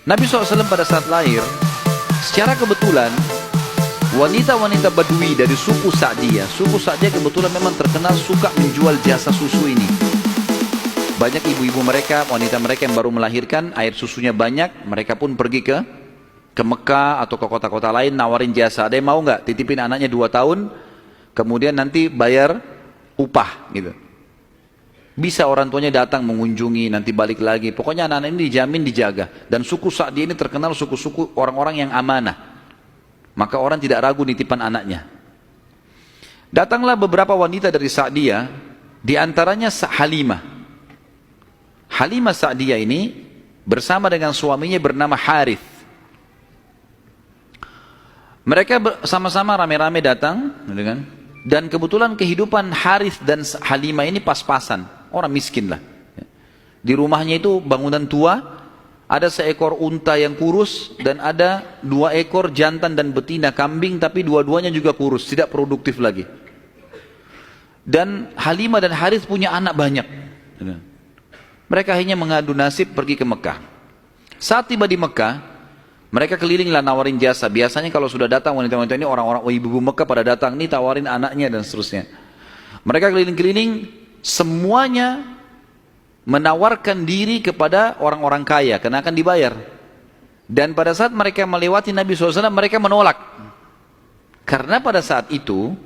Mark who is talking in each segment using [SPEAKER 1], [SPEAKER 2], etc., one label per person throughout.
[SPEAKER 1] Nabi SAW pada saat lahir, secara kebetulan wanita-wanita Badui dari suku Sa'diyah, suku Sa'diyah kebetulan memang terkenal suka menjual jasa susu ini. Banyak ibu-ibu mereka, wanita mereka yang baru melahirkan, air susunya banyak, mereka pun pergi ke Mekah atau ke kota-kota lain nawarin jasa. Ada yang mau nggak titipin anaknya 2 tahun, kemudian nanti bayar upah gitu. Bisa orang tuanya datang mengunjungi, nanti balik lagi. Pokoknya anak-anak ini dijamin dijaga. Dan suku Sa'diyah ini terkenal suku-suku orang-orang yang amanah. Maka orang tidak ragu nitipan anaknya. Datanglah beberapa wanita dari Sa'diyah, di antaranya Halimah. Halimah Sa'diyah ini bersama dengan suaminya bernama Harith. Mereka sama-sama rame-rame datang, dan kebetulan kehidupan Harith dan Halimah ini pas-pasan. Orang miskin lah. Di rumahnya itu bangunan tua, ada seekor unta yang kurus, dan ada 2 ekor jantan dan betina kambing, tapi dua-duanya juga kurus, tidak produktif lagi. Dan Halimah dan Harith punya anak banyak. Mereka hanya mengadu nasib pergi ke Mekah. Saat tiba di Mekah, mereka kelilinglah nawarin jasa. Biasanya kalau sudah datang wanita-wanita ini, orang-orang ibu-ibu Mekah pada datang, nih tawarin anaknya dan seterusnya. Mereka keliling-keliling, semuanya menawarkan diri kepada orang-orang kaya, karena akan dibayar. Dan pada saat mereka melewati Nabi SAW, mereka menolak. Karena pada saat itu,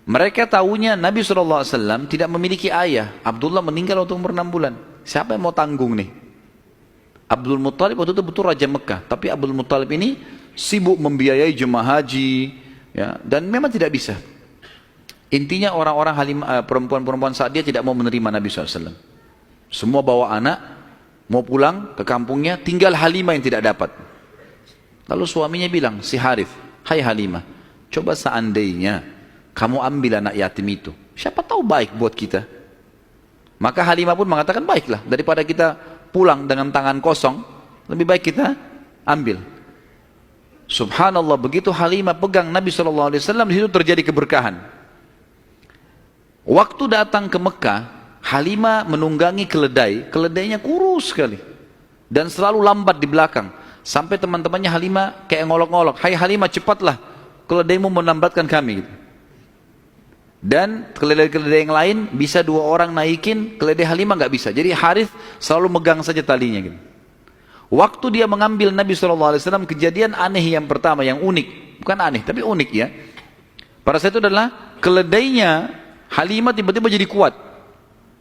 [SPEAKER 1] mereka tahunya Nabi SAW tidak memiliki ayah. Abdullah meninggal waktu umur 6 bulan. Siapa yang mau tanggung nih? Abdul Muttalib waktu itu betul Raja Mekah, tapi Abdul Muttalib ini sibuk membiayai jemaah haji, ya, dan memang tidak bisa. Intinya orang-orang perempuan-perempuan saat dia tidak mau menerima Nabi SAW. Semua bawa anak, mau pulang ke kampungnya, tinggal Halimah yang tidak dapat. Lalu suaminya bilang, si Harith, hai Halimah, coba seandainya kamu ambil anak yatim itu, siapa tahu baik buat kita. Maka Halimah pun mengatakan, baiklah, daripada kita pulang dengan tangan kosong, lebih baik kita ambil. Subhanallah, begitu Halimah pegang Nabi SAW, di situ terjadi keberkahan. Waktu datang ke Mekah, Halimah menunggangi keledai, keledainya kurus sekali, dan selalu lambat di belakang. Sampai teman-temannya Halimah kayak ngolok-ngolok, hai Halimah cepatlah, keledaimu melambatkan kami. Dan keledai-keledai yang lain bisa 2 orang naikin, keledai Halimah nggak bisa. Jadi Harith selalu megang saja talinya gitu. Waktu dia mengambil Nabi SAW, kejadian aneh yang pertama, yang unik, bukan aneh tapi unik ya. Pada saat itu adalah keledainya Halimah tiba-tiba jadi kuat.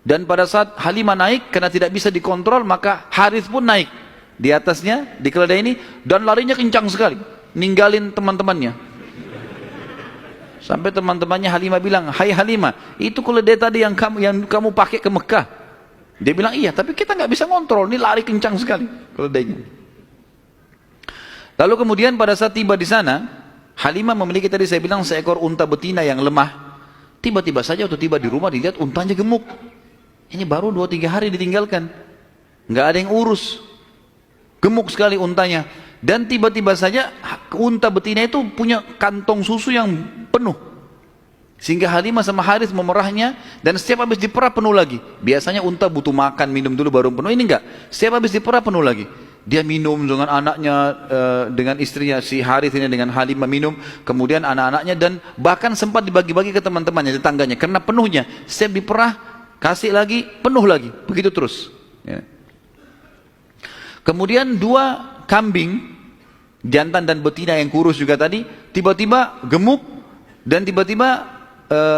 [SPEAKER 1] Dan pada saat Halimah naik, karena tidak bisa dikontrol, maka Harith pun naik di atasnya, di keledai ini, dan larinya kencang sekali, ninggalin teman-temannya. Sampai teman-temannya Halimah bilang, hai Halimah, itu keledai tadi yang kamu pakai ke Mekah. Dia bilang, iya, tapi kita nggak bisa kontrol, ini lari kencang sekali keledainya. Lalu kemudian pada saat tiba di sana, Halimah memiliki tadi saya bilang seekor unta betina yang lemah. Tiba-tiba saja waktu tiba di rumah dilihat untanya gemuk. Ini baru 2-3 hari ditinggalkan, nggak ada yang urus, gemuk sekali untanya. Dan tiba-tiba saja unta betina itu punya kantong susu yang penuh, sehingga Halimah sama Harith memerahnya, dan setiap habis diperah penuh lagi. Biasanya unta butuh makan, minum dulu baru penuh, ini enggak, setiap habis diperah penuh lagi. Dia minum dengan anaknya, dengan istrinya si Harith ini, dengan Halimah minum, kemudian anak-anaknya, dan bahkan sempat dibagi-bagi ke teman-temannya, tetangganya, karena penuhnya. Setiap diperah, kasih lagi, penuh lagi, begitu terus ya. Kemudian 2 kambing, jantan dan betina yang kurus juga tadi, tiba-tiba gemuk, dan tiba-tiba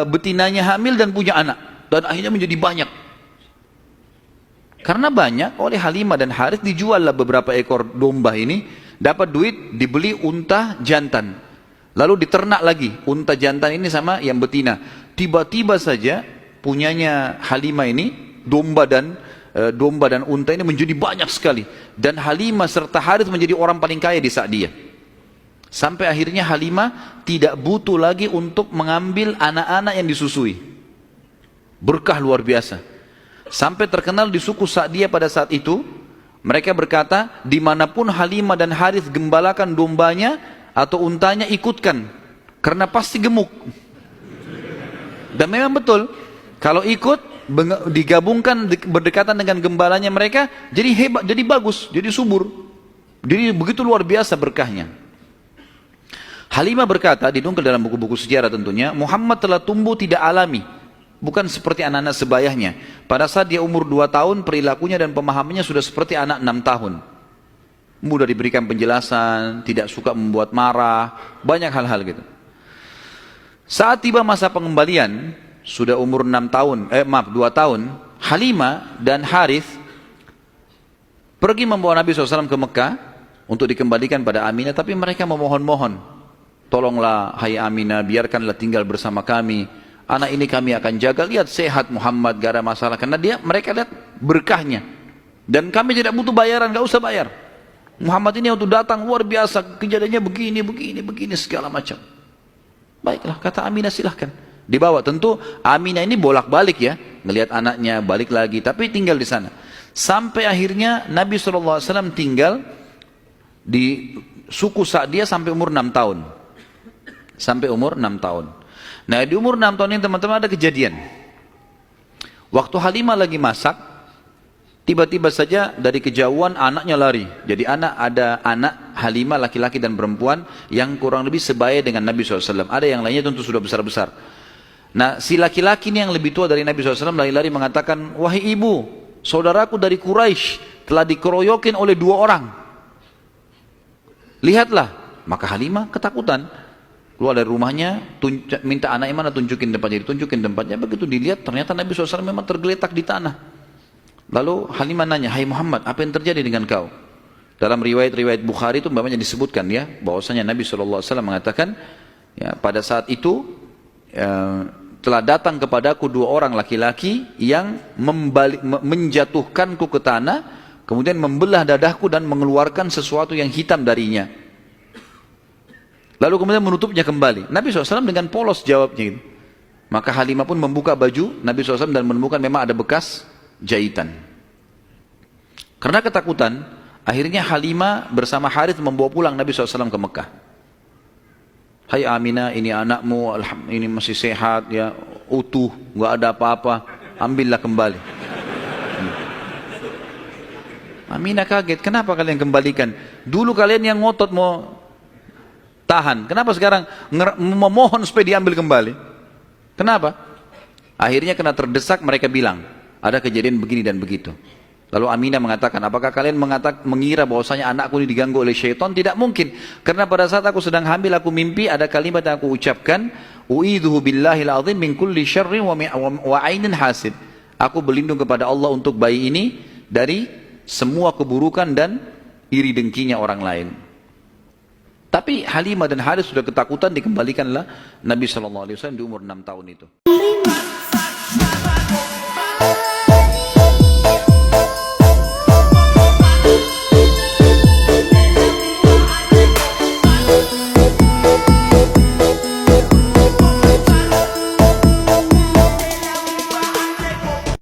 [SPEAKER 1] betinanya hamil dan punya anak, dan akhirnya menjadi banyak. Karena banyak, oleh Halimah dan Harith dijuallah beberapa ekor domba ini, dapat duit, dibeli unta jantan, lalu diternak lagi unta jantan ini sama yang betina. Tiba-tiba saja punyanya Halimah ini, domba dan unta ini menjadi banyak sekali, dan Halimah serta Harith menjadi orang paling kaya di Sa'diyah. Sampai akhirnya Halimah tidak butuh lagi untuk mengambil anak-anak yang disusui. Berkah luar biasa. Sampai terkenal di suku Sa'diyah pada saat itu, mereka berkata, dimanapun Halimah dan Harith gembalakan dombanya atau untanya, ikutkan, karena pasti gemuk. Dan memang betul, kalau ikut digabungkan berdekatan dengan gembalanya mereka, jadi hebat, jadi bagus, jadi subur. Jadi begitu luar biasa berkahnya. Halimah berkata, dinukil dalam buku-buku sejarah tentunya, Muhammad telah tumbuh tidak alami, bukan seperti anak-anak sebayahnya. Pada saat dia umur 2 tahun, perilakunya dan pemahamannya sudah seperti anak 6 tahun. Mudah diberikan penjelasan, tidak suka membuat marah, banyak hal-hal gitu. Saat tiba masa pengembalian, sudah umur 2 tahun, Halimah dan Harith pergi membawa Nabi SAW ke Mekah untuk dikembalikan pada Aminah, tapi mereka memohon-mohon, tolonglah hai Aminah, biarkanlah tinggal bersama kami, anak ini kami akan jaga, lihat sehat Muhammad, gak ada masalah, karena mereka lihat berkahnya, dan kami tidak butuh bayaran, gak usah bayar. Muhammad ini waktu datang luar biasa, kejadiannya begini, segala macam. Baiklah, kata Aminah, silahkan dibawa. Tentu Aminah ini bolak-balik ya, ngelihat anaknya, balik lagi, tapi tinggal di sana. Sampai akhirnya Nabi SAW tinggal di suku Sa'diyah sampai umur 6 tahun. Sampai umur 6 tahun. Nah, di umur 6 tahun ini teman-teman ada kejadian. Waktu Halimah lagi masak, tiba-tiba saja dari kejauhan anaknya lari. Jadi ada anak Halimah laki-laki dan perempuan yang kurang lebih sebaya dengan Nabi SAW. Ada yang lainnya tentu sudah besar-besar. Nah, si laki-laki ini yang lebih tua dari Nabi SAW lari-lari mengatakan, wahai ibu, saudaraku dari Quraisy telah dikeroyokin oleh 2 orang. Lihatlah. Maka Halimah ketakutan. Keluar dari rumahnya, minta anaknya mana, tunjukin tempatnya. Ditunjukin tempatnya, begitu dilihat ternyata Nabi SAW memang tergeletak di tanah. Lalu Halimah nanya, hai Muhammad, apa yang terjadi dengan kau? Dalam riwayat-riwayat Bukhari itu memangnya disebutkan ya, bahwasanya Nabi SAW mengatakan, ya, pada saat itu telah datang kepadaku 2 orang laki-laki yang menjatuhkanku ke tanah, kemudian membelah dadahku dan mengeluarkan sesuatu yang hitam darinya. Lalu kemudian menutupnya kembali. Nabi SAW dengan polos jawabnya itu. Maka Halimah pun membuka baju Nabi SAW dan menemukan memang ada bekas jahitan. Karena ketakutan, akhirnya Halimah bersama Harith membawa pulang Nabi SAW ke Mekah. Hai Aminah, ini anakmu, ini masih sehat, ya, utuh, nggak ada apa-apa, ambillah kembali. Aminah kaget, kenapa kalian kembalikan? Dulu kalian yang ngotot mau tahan, kenapa sekarang memohon supaya diambil kembali? Kenapa? Akhirnya kena terdesak, mereka bilang, ada kejadian begini dan begitu. Lalu Aminah mengatakan, apakah kalian mengira bahwasanya anakku ini diganggu oleh syaitan? Tidak mungkin. Karena pada saat aku sedang hamil, aku mimpi ada kalimat yang aku ucapkan, u'idhuhu billahil azim min kulli syarrin wa ainin hasid. Aku berlindung kepada Allah untuk bayi ini dari semua keburukan dan iri dengkinya orang lain. Tapi Halimah dan Harith sudah ketakutan, dikembalikanlah Nabi SAW di umur 6 tahun itu.